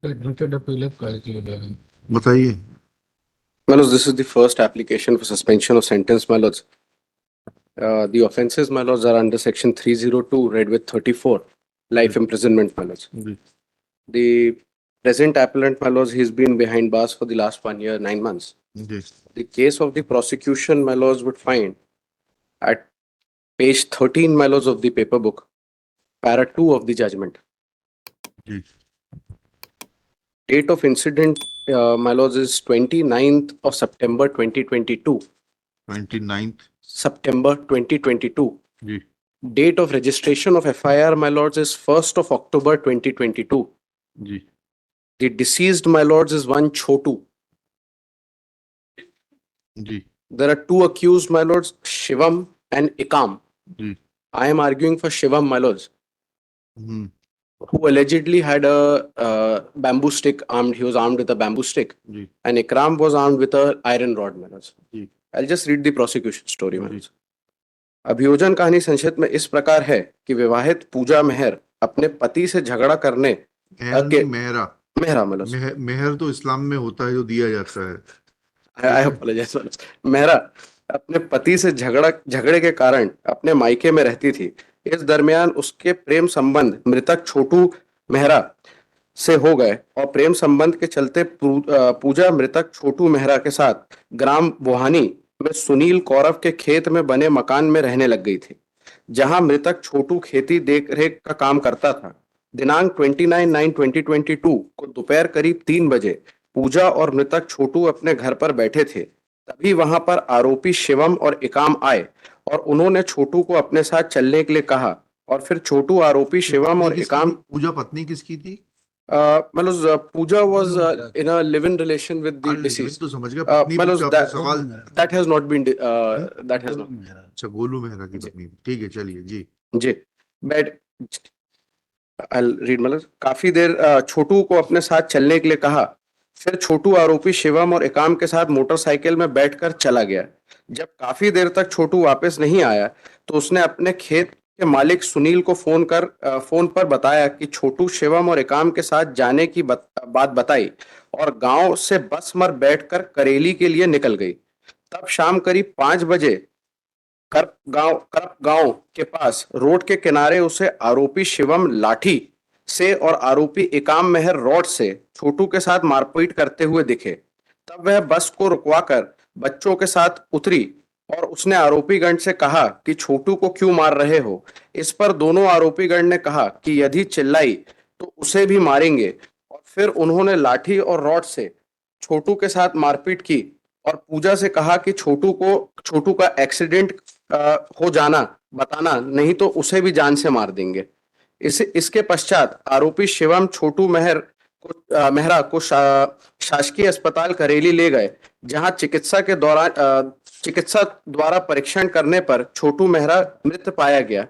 Admitted appeal of quality of learning. बताइए। My lords, this is the first application for suspension of sentence, my lords. The offences, my lords, are under section 302, read with 34, life imprisonment, my lords. Ji The present appellant, my lords, he's been behind bars for the last 1 year, 9 months. Ji The case of the prosecution, my lords, would find at page 13, my lords, of the paper book, para 2 of the judgment. Ji Date of incident, my lords, is 29th of September 2022. 29th September 2022. Ji Date of registration of FIR, my lords, is 1st of October 2022. Ji The deceased, my lords, is one Chotu. Ji There are two accused, my lords, Shivam and Ikam. Ji I am arguing for Shivam, my lords, hmm who allegedly had a bamboo stick armed. He was armed with a bamboo stick. Ji And Ikram was armed with a iron rod, my lords. Ji I'll just read the prosecution story, my ji lords. अभियोजन कहानी संक्षिप्त में इस प्रकार है कि विवाहित पूजा मेहर अपने पति से झगड़ा करने मेहर नहीं मेहरा मेहरा, my lords. मेहर तो इस्लाम में होता है जो दिया जाता है। I apologize, my lords. Mehra अपने पति से झगड़े के कारण अपने मायके में रहती थी। इस दरमियान उसके प्रेम संबंध मृतक छोटू मेहरा से हो गए और प्रेम संबंध के चलते पूजा मृतक छोटू मेहरा के साथ ग्राम बोहानी में सुनील कौरव के खेत में बने मकान में रहने लग गई थी, जहां मृतक छोटू खेती देखरेख का काम करता था। दिनांक 29/9/2022 को दोपहर करीब 3 बजे पूजा और मृतक छोटू अपने घर पर बैठे थे। तभी वहां पर आरोपी शिवम और इकाम आए और उन्होंने छोटू को अपने साथ चलने के लिए कहा और फिर छोटू आरोपी शिवम और इकाम पूजा पत्नी किसकी थी? मतलब पूजा was in a live-in relation with the deceased. तो समझ गया पत्नी मतलब पूजा पे सवाल। that has not been that has not. अच्छा गोलू मेहरा की पत्नी, ठीक है चलिए जी जी बैठ I'll read, मतलब काफी देर छोटू को अपने साथ चलने के लिए कहा। फिर छोटू आरोपी शिवम और इकाम के साथ मोटरसाइकिल में बैठकर चला गया। जब काफी देर तक छोटू वापस नहीं आया तो उसने अपने खेत के मालिक सुनील को फोन पर बताया कि छोटू शिवम और इकाम के साथ जाने की बात बताई और गांव से बस में बैठकर करेली के लिए निकल गई। तब शाम करीब 5 बजे करप गांव के पास रोड के किनारे उसे आरोपी शिवम लाठी से और आरोपी इकाम मेहर रॉड से छोटू के साथ मारपीट करते हुए दिखे। तब वह बस को रुकवाकर बच्चों के साथ उतरी और उसने आरोपीगण से कहा कि छोटू को क्यों मार रहे हो। इस पर दोनों आरोपीगण ने कहा कि यदि चिल्लाई तो उसे भी मारेंगे और फिर उन्होंने लाठी और रॉड से छोटू के साथ मारपीट की और पूजा से कहा कि छोटू का एक्सीडेंट हो जाना बताना, नहीं तो उसे भी जान से मार देंगे। इसके पश्चात आरोपी शिवम छोटू मेहरा को शासकीय अस्पताल करेली ले गए, जहां चिकित्सा द्वारा परीक्षण करने पर छोटू मेहरा मृत पाया गया,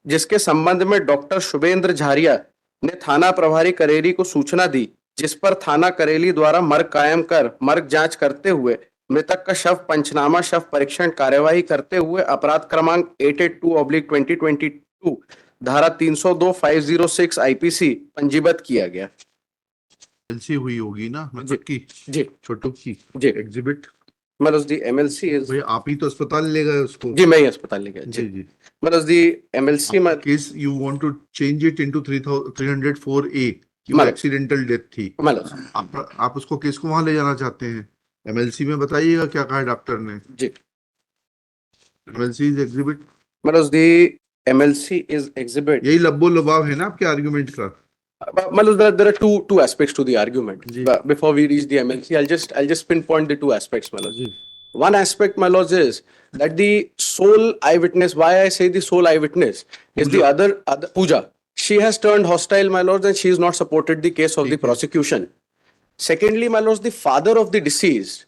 जिसके संबंध में डॉक्टर शुभेंद्र झारिया ने थाना प्रभारी करेली को सूचना दी, जिस पर थाना करेली द्वारा मर्ग कायम कर मर्ग जांच करते हुए मृतक का शव पंचनामा शव परीक्षण कार्यवाही करते हुए अपराध क्रमांक 882/2022 धारा 302/506 आईपीसी पंजीबद्ध किया गया। एलसी हुई होगी ना मतलब की जी छोटू की जी एग्जिबिट मतलब दी एमएलसी इज भाई आप ही तो अस्पताल ले गए उसको। जी मैं ही अस्पताल ले गया जी जी मतलब the MLC case you want to change it into 304A कि वो एक्सीडेंटल डेथ थी। आप उसको केस को वहां ले जाना चाहते हैं, एमएलसी में बताइएगा क्या कहा डॉक्टर ने। जी एमएलसी इज एग्जिबिट मतलब दी एमएलसी इज एग्जिबिट। यही लब्बो लबाव है ना आपके आर्गुमेंट का। there are two aspects to the argument. Before we reach the MLC, I'll just pinpoint the two aspects, my lords. One aspect, my lords, is that the sole eyewitness, why I say the sole eyewitness, is the other Pooja. She has turned hostile, my lords, and she has not supported the case of the prosecution. Secondly, my lords, the father of the deceased,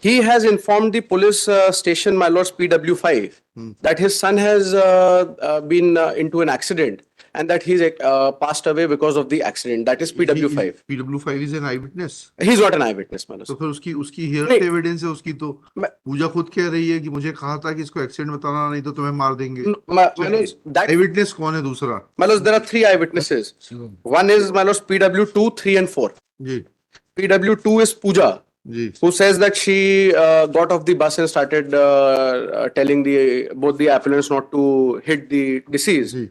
he has informed the police station, my lords, PW5, that his son has been into an accident and that he's passed away because of the accident. That is PW5. PW5 is an eyewitness. He's not an eyewitness, my lord. तो फिर उसकी here नहीं। Evidence है उसकी, तो मैं- पूजा खुद कह रही है कि मुझे कहा था कि इसको एक्सीडेंट बताना नहीं तो तुम्हें मार देंगे। My lord, that आईविटनेस कौन है दूसरा? my lord, there are three eyewitnesses. Shivam One is my lord PW2, 3 and 4. Ji PW2 is Pooja, ji who says that she got off the bus and started telling both the appellants not to hit the deceased. Ji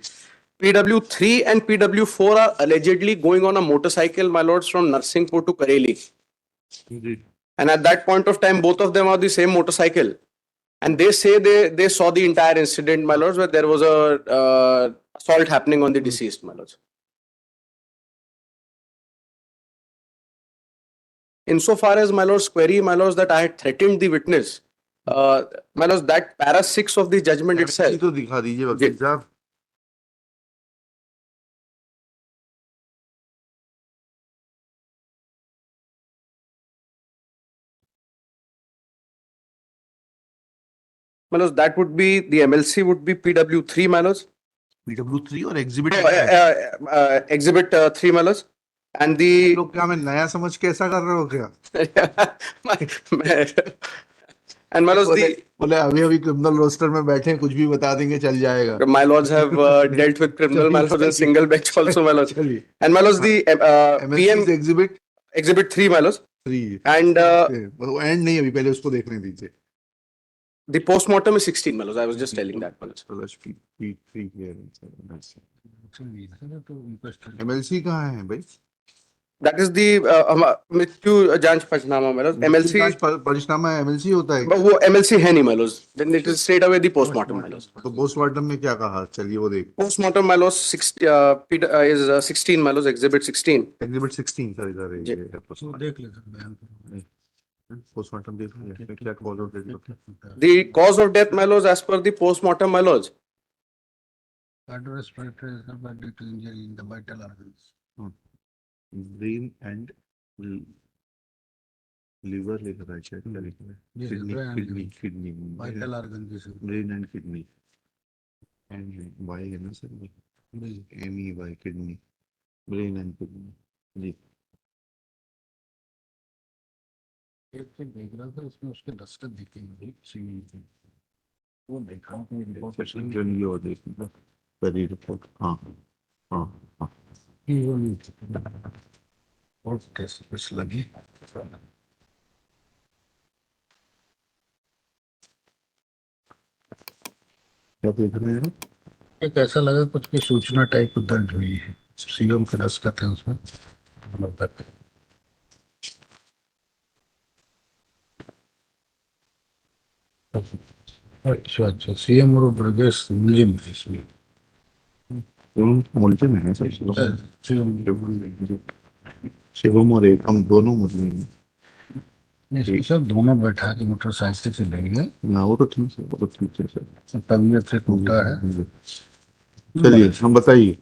PW3 and PW4 are allegedly going on a motorcycle, my lords, from Narsinghpur to Kareli. Ji And at that point of time, both of them are the same motorcycle. And they say they saw the entire incident, my lords, where there was a assault happening on the deceased, my lords. Insofar as, my lords, query, my lords, that I had threatened the witness, my lords, that para 6 of the judgment itself. तो दिखा दीजिए वकील साहब। My lords, that would be, the MLC would be PW3, my lords. PW3 और exhibit Exhibit 3, my lords. And the लोग क्या मैं नया समझ के ऐसा कर रहे हो क्या? and my lords, बोले अभी अभी क्रिमिनल रोस्टर में बैठे हैं, कुछ भी बता देंगे चल जाएगा। my lords have dealt with criminal, my lords, in single bench also, my lords. चलिए And my lords, the PM exhibit Exhibit 3, my lords. 3 And and नहीं, अभी पहले उसको देखने दीजिए। the postmortem is 16, my lords. I was just telling that, my lords. MLC कहाँ है भाई? That is the मृत्यु जांच panchnama, my lords. MLC, panchnama MLC होता है? but वो MLC है नहीं, my lords. Then it is straight away the postmortem, my lords. तो पोस्टमार्टम में क्या कहा? चलिए वो देख। Postmortem, my lords, is 16, my lords. Exhibit 16. Exhibit 16 sir इधर जी। है। तो देख ले सर बयान पोस्टमार्टम देख लीजिए क्या cause of death. The cause of death, my lords, as per the postmortem, my lords. cardiorespiratory is not due to injury in the vital organs. Brain and liver लिख रहा है, क्या लिख रहा है? Yes, kidney brain and kidney kidney vital organ this is brain and kidney and Y है ना सर, M E Y kidney brain and kidney जी। एक चीज देख रहा था इसमें उसके दस्तक दिखेंगे सीवी पे वो देखा जनरली और देखिए पहली रिपोर्ट। हाँ हाँ हाँ और टेस्ट कुछ लगी क्या देख रहे हैं? एक ऐसा लगा कुछ की सूचना टाइप दर्ज हुई है सीएम का दस्तखत है उसमें तक अच्छा अच्छा सीएम और ब्रजेश मुलिम है इसमें मुल्जिम है सर, शिवम और एकम दोनों मुस्लिम हैं। इसमें सब दोनों बैठा के मोटरसाइकिल से ले गए ना वो तो ठीक है, वो तो ठीक है सर। तबीयत से टूटा है चलिए हम बताइए।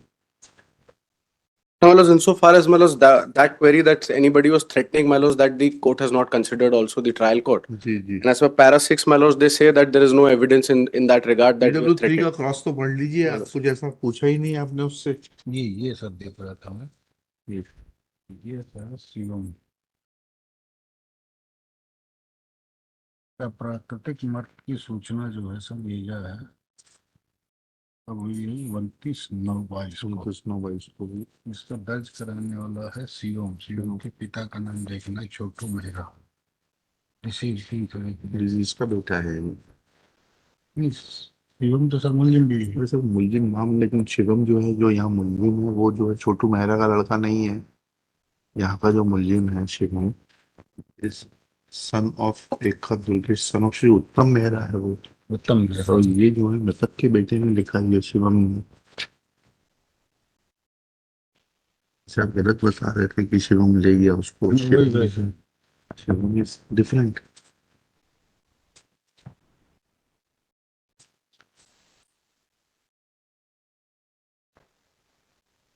Now, my lords, insofar as, my lords, that query that anybody was threatening, my lords, that the court has not considered also the trial court. जी जी। And as per para 6, my lords, they say that there is no evidence in that regard that he was PW3 threatened. का cross तो पढ़ लीजिए, आपको जैसा पूछा ही नहीं आपने उससे। ये सब देख रहा था मैं ये था सीएम का प्राकृतिक मृत्यु की सूचना जो है सब भेजा है अब हुई 29/9/22 को भी इसका दर्ज कराने वाला है सीएम के पिता का नाम देखना है छोटू मेहरा इसका बेटा है शिवम तो सर मुलजिम भी है वैसे मुलजिम नाम, लेकिन शिवम जो है, जो यहाँ मुलजिम है वो जो है छोटू मेहरा का लड़का नहीं है। यहाँ का जो मुलजिम है शिवम इस सन ऑफ एक दुर्गेश सन ऑफ श्री उत्तम मेहरा है वो। उत्तम और ये जो है मृतक के बेटे ने लिखा है शिवम ने। सब गलत बता रहे थे कि शिवम ले गया उसको। Shivam is different.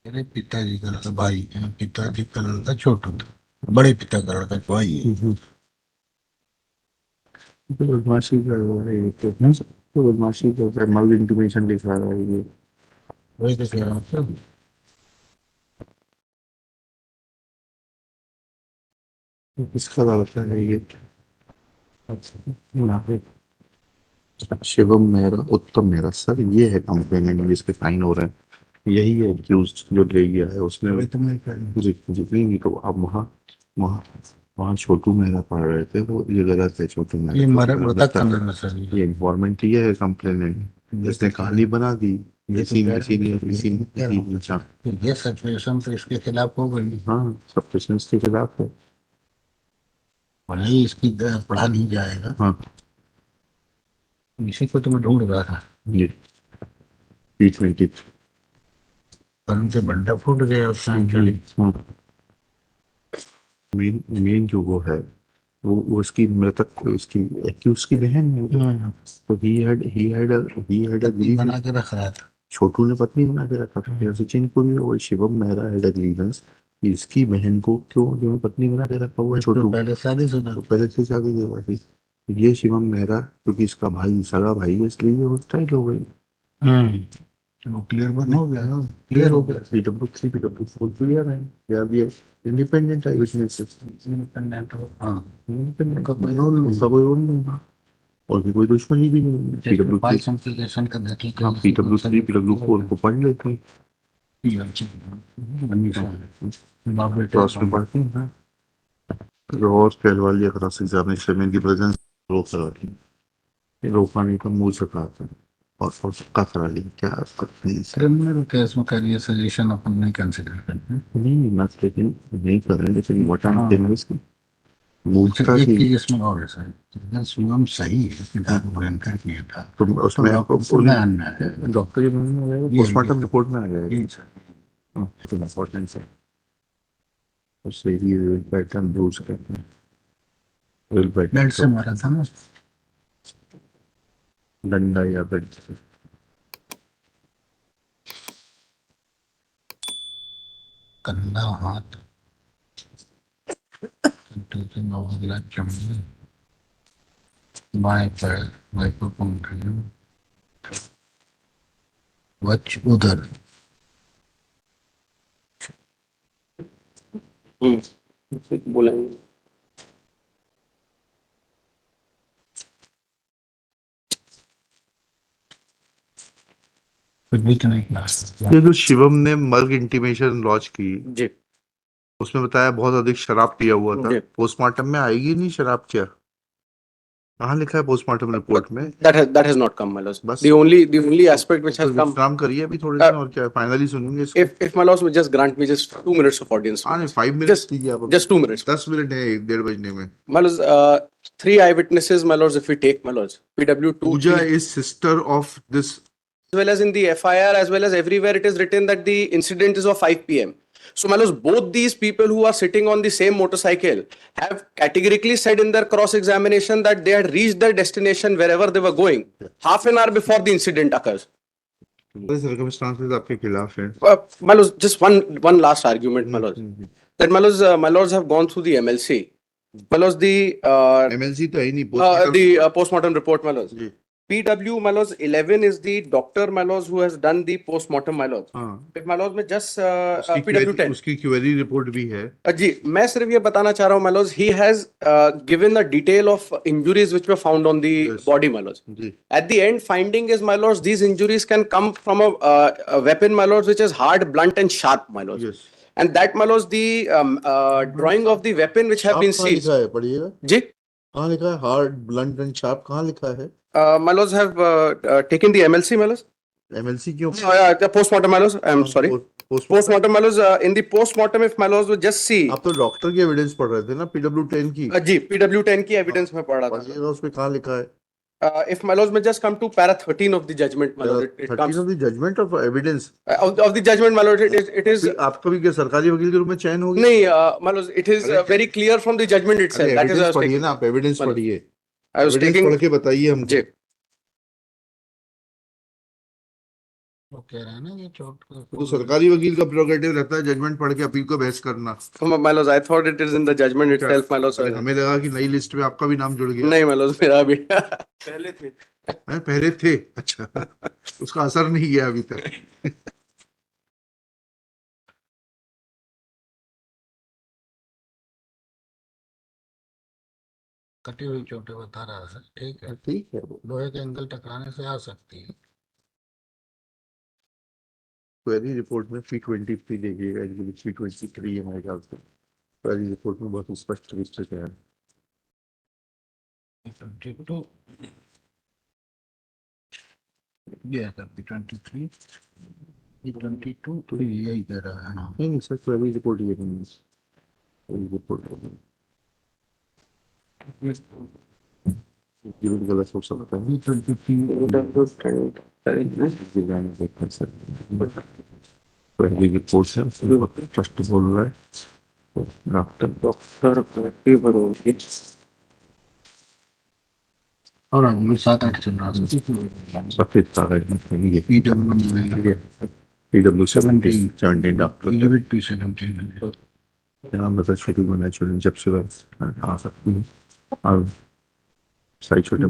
मेरे पिताजी का लड़का भाई है पिताजी का लड़का छोटू था बड़े पिता का लड़का भाई है बदमाशी कर रहा है ये तो बदमाशी कर रहा है, मल इंटीमेशन लिखा रहा है ये। वही तो कह रहा हूँ सर। किसका लड़का है ये? यहाँ पे शिवम मेहरा, उत्तम मेहरा सर, ये है कंप्लेनेंट जिसके साइन हो रहे हैं, यही है एक्यूज जो ले गया है उसने। वही तो मैं कह रहा हूँ। जितनी भी, तो अब वहाँ वहाँ वहाँ छोटू मेहरा पढ़ रहे थे, वो ये गलत है छोटू मेहरा। ये छोटू मरक मेहरा मृतक बच्चा का था। नाम है सर ये। ये इन्वायरमेंट ये है कंप्लेनेंट, जिसने कहानी बना दी। ये इसी तो में कह इसी रहा ने हूँ। इसी ये कह रहा हूँ। अच्छा। तो ये सिचुएशन तो इसके खिलाफ हो गई। हाँ, सब पेशेंट्स के खिलाफ है। भले ही इसकी पढ़ा नहीं जाएगा। हाँ, इसी को तो मैं ढूंढ रहा था। ये T20। कल से बंदा फूट गया उसका actually। मेन मेन जो वो है, वो उसकी मृतक, उसकी एक्यूज की बहन है। तो ही हैड पत्नी बना के रख रहा था। छोटू ने पत्नी बना के रखा था। सचिन को भी और शिवम मेहरा हैड ग्रीवेंस, इसकी बहन को क्यों जो पत्नी बना के रखा हुआ है इसको छोटू। पहले शादीशुदा। तो पहले से शादी की हुई थी। ये शिवम मेहरा क्योंकि इसका भाई सगा भाई है, इसलिए ये हॉस्टाइल हो गई। चलो क्लियर बन हो गया। क्लियर हो गया। PW3 PW4 क्लियर है। या भी इंडिपेंडेंट है उसमें से। इंडिपेंडेंट हो। हाँ। इंडिपेंडेंट का कोई रोल नहीं। उसका कोई रोल नहीं है, और भी कोई दुश्मनी भी नहीं है। फाइल PW3, कॉम्प्लिकेशन का देखें। हाँ, PW3 PW4 को पढ़ लेते हैं। बाप बेटे क्रॉस में पढ़ते हैं। हाँ। रोज पहलवाल या क्रॉस एग्जामिनेशन में इनकी प्रेजेंस रोक करवाती है। रोका नहीं तो मुंह से कराते हैं, और पक्का करा लिया। क्या करते हैं इसे? क्रिमिनल केस में करिए सजेशन अपन नहीं कंसिडर करते। नहीं मत, लेकिन नहीं कर रहे हैं, लेकिन वोट हाँ। इसकी मूर्खता एक की। चीज इसमें और है सर, अगर शिवम सही है कि दारू भयंकर किया था तो उसमें तो आपको डॉक्टर बयान में है। डॉक्टर के बयान में आएगा, ये- पोस्टमार्टम रिपोर्ट में आ जाएगा। ये सर। हाँ, तो इम्पोर्टेंस है। उससे ही पैटर्न यूज करते हैं। विल बेल्ट से पैटर्न, मारा था ना। डंडा या बेल्ट से। कंधा हाथ अगला चमड़ी बाएं पैर माइक्रोकॉन्ट्रियम वच उधर। बोलेंगे। कुछ भी तो नहीं। ये जो शिवम ने मर्ग इंटीमेशन लॉन्च की, जी उसमें बताया बहुत अधिक शराब पिया हुआ था। जी। पोस्टमार्टम में आएगी नहीं शराब क्या? कहाँ लिखा है पोस्टमार्टम रिपोर्ट में? That has not come, my lords. बस। The only aspect which तो has come. विश्राम करिए अभी थोड़े दिन, और क्या फाइनली सुनेंगे इसको। If my lords would just grant me just 2 minutes of audience. हाँ नहीं, 5 मिनट Just कीजिए आप। just 2 minutes. 10 मिनट है 1:30 बजने में। My lords, 3 eyewitnesses, my lords, if we take, my lords, PW2, Pooja is sister of this. as well as in the FIR, as well as everywhere it is written that the incident is of 5 p.m. So, my lords, both these people who are sitting on the same motorcycle have categorically said in their cross examination that they had reached their destination wherever they were going half an hour before the incident occurs. Circumstances आपके खिलाफ है। My lords, just one last argument, my lords. That my lords have gone through the MLC. My lords, MLC तो है ही नहीं, the postmortem report, my lords. Ji. PW, my lords, 11 is the doctor, my lords, who has done the postmortem, my lords. हाँ, If my lords, में just उसकी PW 10. उसकी query report भी है। जी, मैं सिर्फ ये बताना चाह रहा हूँ, my lords, he has given the detail of injuries which were found on the Yes. body, my lords. जी। At the end, finding is, my lords, these injuries can come from a weapon, my lords, which is hard, blunt, and sharp, my lords. Yes. And that, my lords, the drawing of the weapon which have been कहाँ seized. लिखा है, पढ़िएगा। जी, कहाँ लिखा है hard blunt and sharp? कहाँ लिखा है? my lords have taken the MLC, my lords. MLC क्यों? The postmortem, my lords. I'm sorry. Postmortem, my lords. In the postmortem, if my lords would just see. आप तो doctor की evidence पढ़ रहे थे ना, PW10 की। जी, PW10 की एविडेंस में पढ़ रहा था. पढ़िएगा, उसमें कहाँ लिखा है? If my lords may just come to para 13 of the judgment, my lord, it 13 comes of the judgment of evidence। of the judgment, my lord. It is फिर आपका भी क्या सरकारी वकील के रूप में चयन होगी? नहीं, my lords. It is very clear from the judgment itself. अरे That is I evidence was पढ़िए taking. ना, आप एविडेंस मतलब, पढ़िए। I was evidence taking. पढ़ के बताइए हमको। जी. वो कह रहा है ना ये चोट तो सरकारी वकील का प्रोगेटिव रहता है जजमेंट पढ़ के अपील को बहस करना। My lords, I thought it is in the judgment itself, my lords. अरे हमें लगा कि नई लिस्ट में आपका भी नाम जुड़ गया। नहीं, my lords, मेरा भी पहले थे. पहले थे, अच्छा। उसका असर नहीं गया अभी तक। कटी हुई चोटें बता रहा है, ठीक है। ठीक है वो लोहे के एंगल टकराने से आ सकती है। क्वेरी रिपोर्ट में P23 देखिएगा, P23 है मेरे ख्याल से। क्वेरी रिपोर्ट में बहुत स्पष्ट रूप से क्या है 22 ये है सर, P23 P22 तो यही दे रहा है। नहीं सर, क्वेरी रिपोर्ट ये नहीं है, क्वेरी रिपोर्ट ये भी गलत हो सकता है। देखना सर, क्वेरी रिपोर्ट से स्पष्ट बोल रहा है डॉक्टर और हम 7-8 चल रहा है। सफेद कागज में ये PW17 डॉक्टर 11 to 17 यहाँ मतलब शुरू होना चाहिए जब से आ सकती है और सारी छोटे